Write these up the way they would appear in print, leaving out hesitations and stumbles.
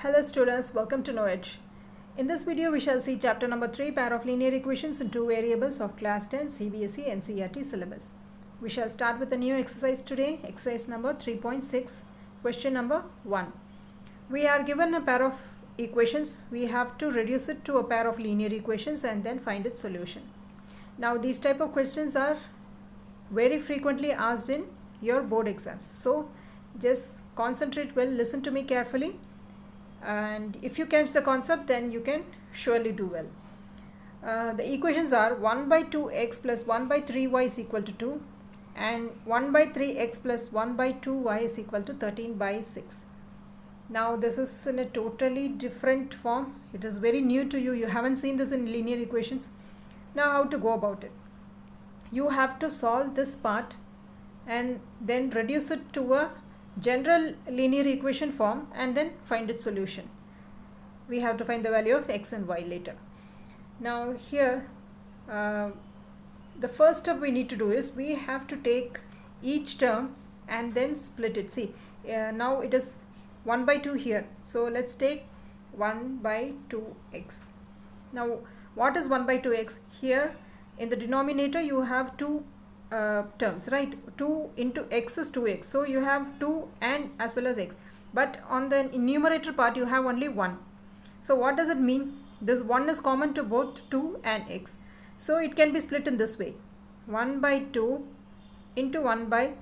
Hello students, welcome to Knowledge. In this video we shall see chapter number 3, pair of linear equations in two variables of class 10 CBSE NCERT syllabus. We shall start with a new exercise today, exercise number 3.6, question number 1. We are given a pair of equations. We have to reduce it to a pair of linear equations and then find its solution. Now these type of questions are very frequently asked in your board exams. So just concentrate well, listen to me carefully, and if you catch the concept then you can surely do well. The equations are 1 by 2x plus 1 by 3y is equal to 2 and 1 by 3x plus 1 by 2y is equal to 13 by 6. Now this is in a totally different form. It is very new to you. You haven't seen this in linear equations. Now how to go about it? You have to solve this part and then reduce it to a general linear equation form and then find its solution. We have to find the value of x and y later. Now here the first step we need to do is we have to take each term and then split it. See, now it is 1 by 2 here, so let's take 1 by 2x. Now what is 1 by 2x? Here in the denominator you have two terms, right? 2 into x is 2x, so you have 2 and as well as x, but on the numerator part you have only 1. So what does it mean? This 1 is common to both 2 and x, so it can be split in this way: 1 by 2 into 1 by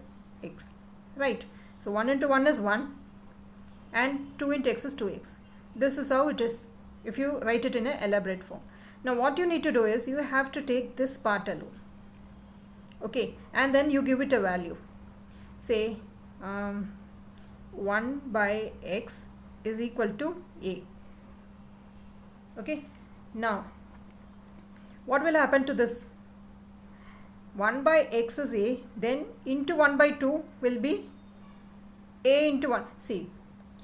x, right? So 1 into 1 is 1 and 2 into x is 2x. This is how it is if you write it in an elaborate form. Now what you need to do is you have to take this part alone, okay, and then you give it a value. Say 1 by x is equal to a. Okay, now what will happen to this? 1 by x is a, then into 1 by 2 will be a into 1. See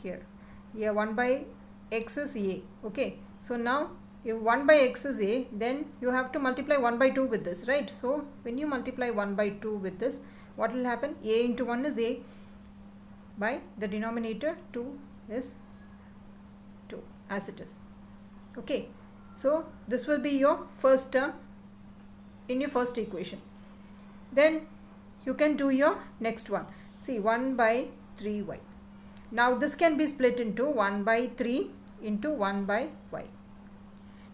here, 1 by x is a. Okay, so now if 1 by x is a, then you have to multiply 1 by 2 with this, right? So when you multiply 1 by 2 with this, what will happen? A into 1 is a, by the denominator 2 is 2 as it is. Okay, so this will be your first term in your first equation. Then you can do your next one. See, 1 by 3y. Now this can be split into 1 by 3 into 1 by y.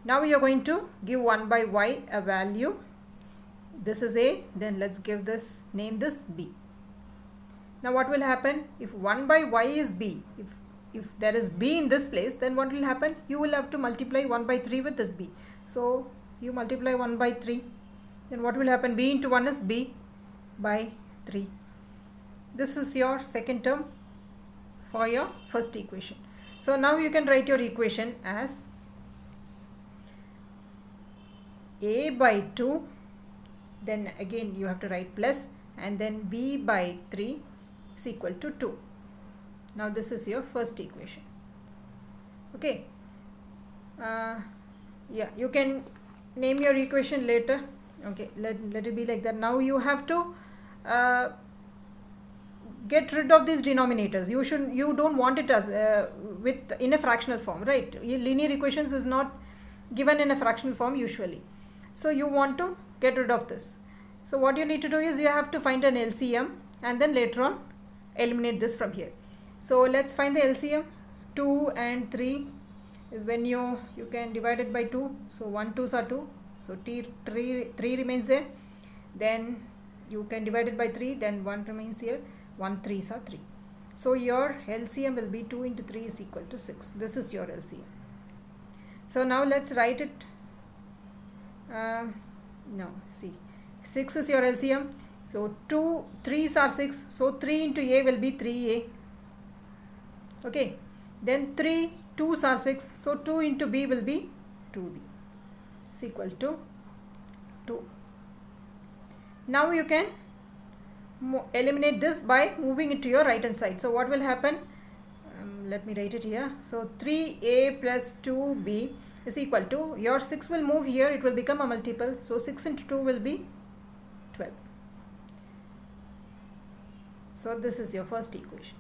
Now you are going to give 1 by y a value. This is a, then let's give this, name this b. Now what will happen? If 1 by y is b, if there is b in this place, then what will happen? You will have to multiply 1 by 3 with this b. So you multiply 1 by 3, then what will happen? B into 1 is b by 3. This is your second term for your first equation. So now you can write your equation as a by 2, then again you have to write plus, and then b by 3 is equal to 2. Now this is your first equation. Okay, yeah, you can name your equation later. Okay, let it be like that. Now you have to get rid of these denominators. You don't want it as in a fractional form, right? Linear equations is not given in a fractional form usually. So you want to get rid of this. So what you need to do is you have to find an LCM and then later on eliminate this from here. So let's find the LCM. 2 and 3 is when you can divide it by 2. So 1 2s are 2. So 3 remains there. Then you can divide it by 3. Then 1 remains here. 1 3s are 3. So your LCM will be 2 into 3 is equal to 6. This is your LCM. So now let's write it. No, see, 6 is your LCM. So 2 3s are 6. So 3 into a will be 3a. Okay, then 3 2s are 6. So 2 into b will be 2b is equal to 2. Now you can eliminate this by moving it to your right hand side. So what will happen? Let me write it here. So 3a plus 2b is equal to, your 6 will move here, it will become a multiple. So 6 into 2 will be 12. So this is your first equation.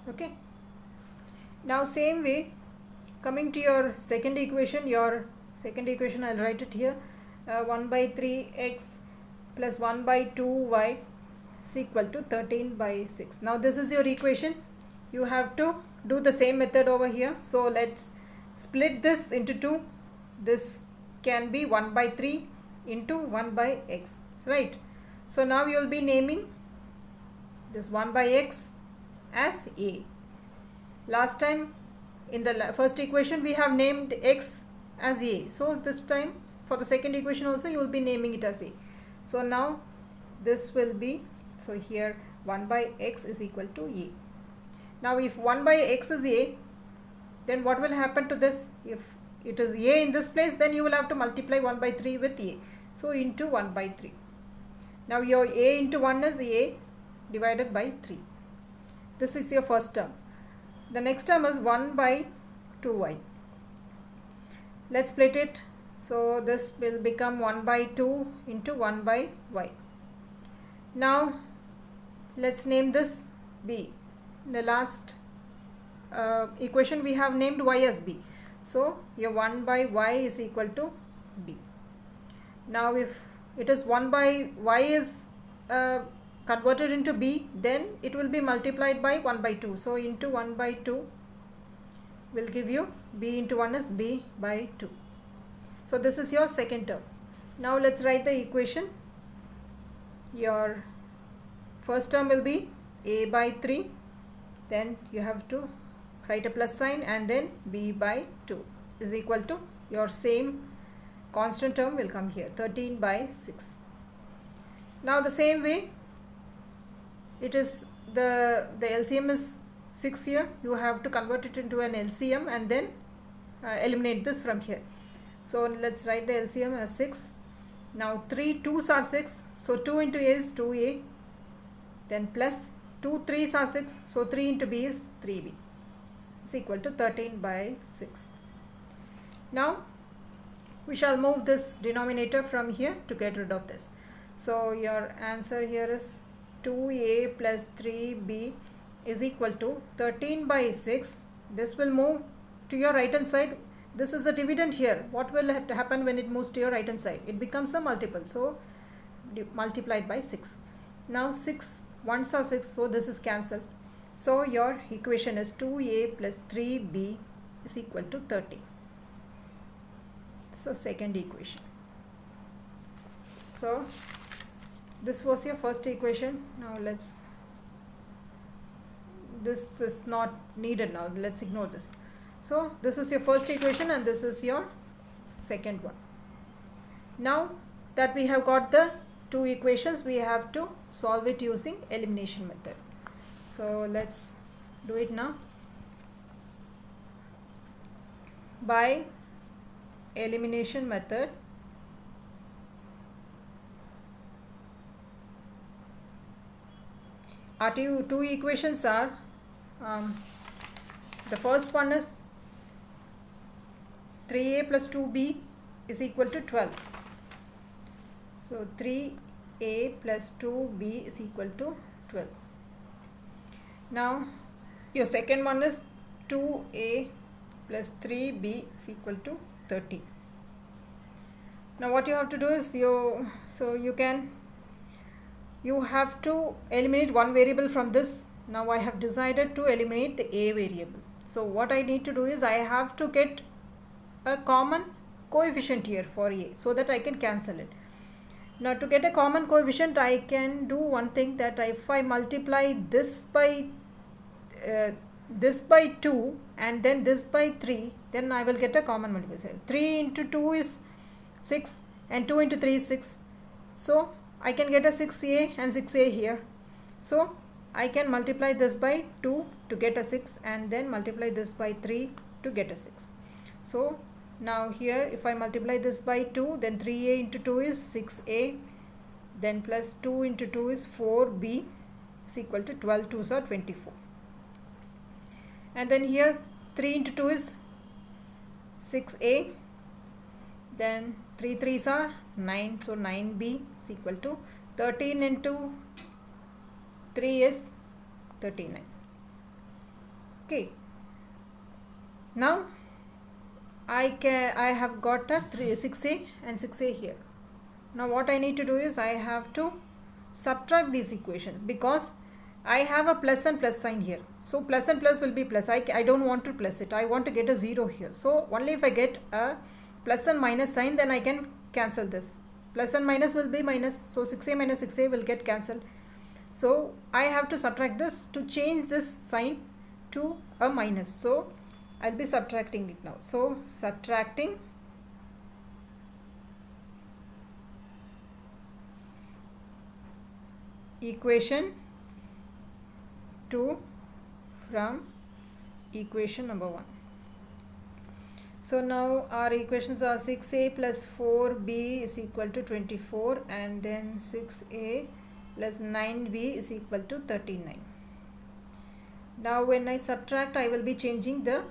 Okay. Now same way, coming to your second equation, I'll write it here, 1 by 3x plus 1 by 2y is equal to 13 by 6. Now this is your equation. You have to do the same method over here. So let's split this into 2. This can be 1 by 3 into 1 by x, right? So now you will be naming this 1 by x as a. Last time in the first equation we have named x as a. So this time for the second equation also you will be naming it as a. So now this will be, so here 1 by x is equal to a. Now if 1 by x is a, then what will happen to this? If it is a in this place, then you will have to multiply 1 by 3 with a. So into 1 by 3. Now your a into 1 is a divided by 3. This is your first term. The next term is 1 by 2y. Let's split it. So this will become 1 by 2 into 1 by y. Now let's name this b. In the last equation we have named y as b. So your 1 by y is equal to b. Now if it is 1 by y is converted into b, then it will be multiplied by 1 by 2. So into 1 by 2 will give you b into 1 is b by 2. So this is your second term. Now let's write the equation. Your first term will be a by 3. Then you have to write a plus sign and then b by 2 is equal to your same constant term will come here, 13 by 6. Now the same way, it is the LCM is 6 here. You have to convert it into an LCM and then eliminate this from here. So let's write the LCM as 6. Now 3 2s are 6. So 2 into a is 2a. Then plus 2 3s are 6. So 3 into b is 3b. Is equal to 13 by 6. Now we shall move this denominator from here to get rid of this. So your answer here is 2a plus 3b is equal to 13 by 6. This will move to your right hand side. This is a dividend here. What will happen when it moves to your right hand side? It becomes a multiple. So multiplied by 6. Now 6 1s are 6. So this is cancelled. So your equation is 2a plus 3b is equal to 30. So second equation. So this was your first equation. Now this is not needed now. Let's ignore this. So this is your first equation and this is your second one. Now that we have got the two equations, we have to solve it using elimination method. So let's do it now. By elimination method, our two equations are, the first one is 3a plus 2b is equal to 12. So 3a plus 2b is equal to 12. Now your second one is 2a plus 3b is equal to 30. Now what you have to do is you have to eliminate one variable from this. Now I have decided to eliminate the a variable. So what I need to do is I have to get a common coefficient here for a so that I can cancel it. Now to get a common coefficient, I can do one thing, that if I multiply this by 2 and then this by 3, then I will get a common multiplier. 3 into 2 is 6 and 2 into 3 is 6. So I can get a 6a and 6a here. So I can multiply this by 2 to get a 6 and then multiply this by 3 to get a 6. So now here if I multiply this by 2, then 3a into 2 is 6a, then plus 2 into 2 is 4b is equal to 12 2s are 24. And then here 3 into 2 is 6a, then 3 3s are 9, so 9b is equal to 13 into 3 is 39. Okay, Now I have got a 6a and 6a here. Now what I need to do is I have to subtract these equations, because I have a plus and plus sign here. So plus and plus will be plus. I don't want to plus it. I want to get a 0 here. So only if I get a plus and minus sign, then I can cancel this. Plus and minus will be minus. So 6a minus 6a will get cancelled. So I have to subtract this to change this sign to a minus. So I'll be subtracting it now. So subtracting equation 2 from equation number 1. So now our equations are 6a plus 4b is equal to 24, and then 6a plus 9b is equal to 39. Now when I subtract, I will be changing the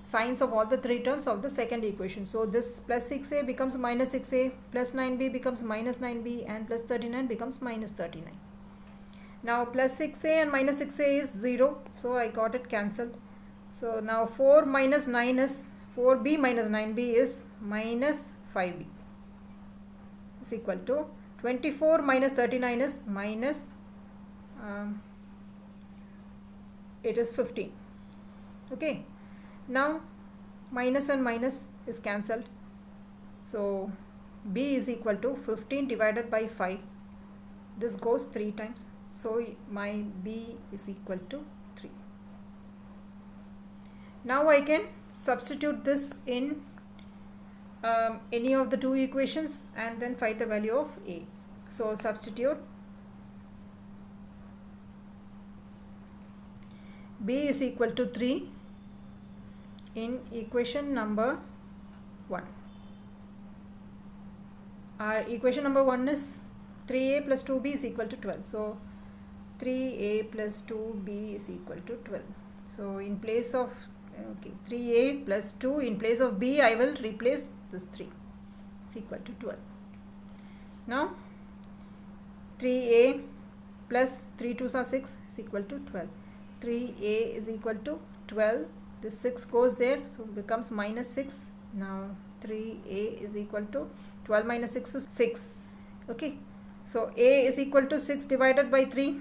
signs of all the three terms of the second equation. So this plus 6a becomes minus 6a, plus 9b becomes minus 9b, and plus 39 becomes minus 39. Now plus 6a and minus 6a is 0, so I got it cancelled. So now 4 minus 9 is 4b minus 9b is minus 5b is equal to 24 minus 39 is minus it is 15. Okay, now minus and minus is cancelled. So b is equal to 15 divided by 5. This goes 3 times. So my b is equal to 3. Now I can substitute this in any of the two equations and then find the value of a. So substitute b is equal to 3 in equation number 1. Our equation number 1 is 3a plus 2b is equal to 12. So 3a plus 2b is equal to 12. So in place of 3a plus 2, in place of b I will replace this 3 is equal to 12. Now 3a plus 3 2s are 6 is equal to 12. 3a is equal to 12. This 6 goes there, so it becomes minus 6. Now 3a is equal to 12 minus 6 is 6. Okay, so a is equal to 6 divided by 3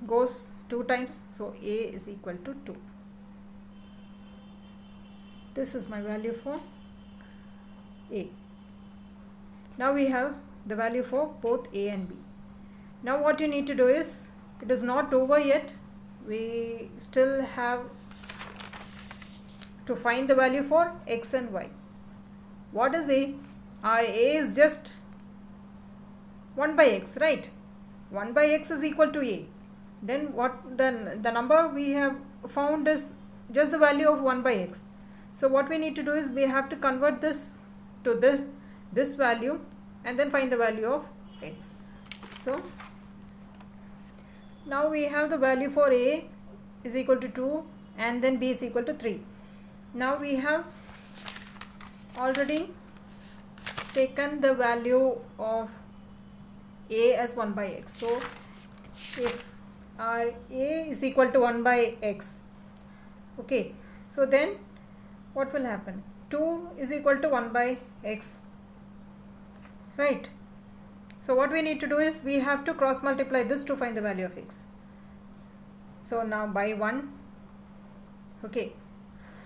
goes 2 times, so a is equal to 2. This is my value for a. Now we have the value for both a and b. Now what you need to do is, it is not over yet, we still have to find the value for x and y. What is a? Our a is just 1 by x, right? 1 by x is equal to a. Then what the number we have found is just the value of 1 by x. So what we need to do is we have to convert this to this value and then find the value of x. So now we have the value for a is equal to 2 and then b is equal to 3. Now we have already taken the value of a as 1 by x. So if our a is equal to 1 by x, okay, so then what will happen? 2 is equal to 1 by x, right? So what we need to do is we have to cross multiply this to find the value of x. So now by 1, okay,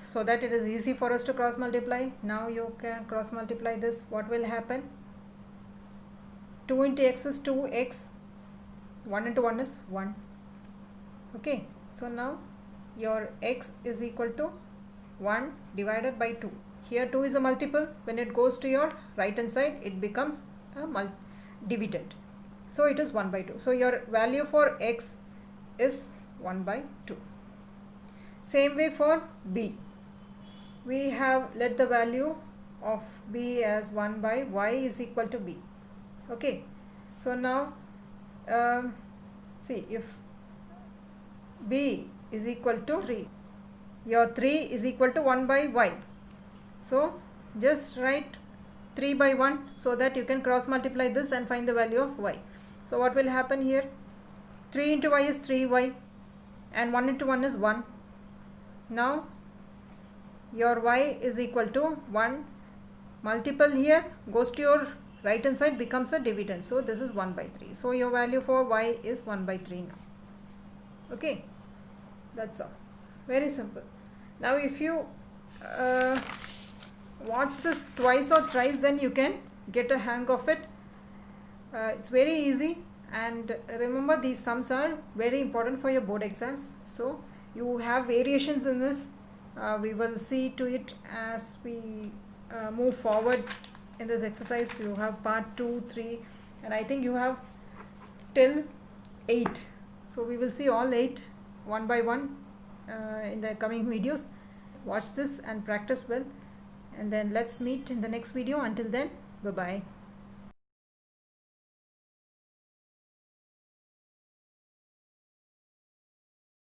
so that it is easy for us to cross multiply. Now you can cross multiply this. What will happen? 2 into x is 2x, 1 into 1 is 1. Okay, so now your x is equal to 1 divided by 2. Here 2 is a multiple. When it goes to your right hand side, it becomes a dividend. So it is 1 by 2. So your value for x is 1 by 2. Same way for b. We have let the value of b as 1 by y is equal to b. Okay, so now see, if b is equal to 3, your 3 is equal to 1 by y. So just write 3 by 1 so that you can cross multiply this and find the value of y. So what will happen here? 3 into y is 3y and 1 into 1 is 1. Now your y is equal to 1 multiple here goes to your right hand side, becomes a dividend. So this is 1 by 3. So your value for y is 1 by 3 now. Okay, that's all. Very simple. Now if you watch this twice or thrice, then you can get a hang of it. It's very easy, and remember these sums are very important for your board exams. So you have variations in this. We will see to it as we move forward in this exercise. You have part 2, 3, and I think you have till 8. So we will see all 8 one by one in the coming videos. Watch this and practice well, and then let's meet in the next video. Until then, bye bye.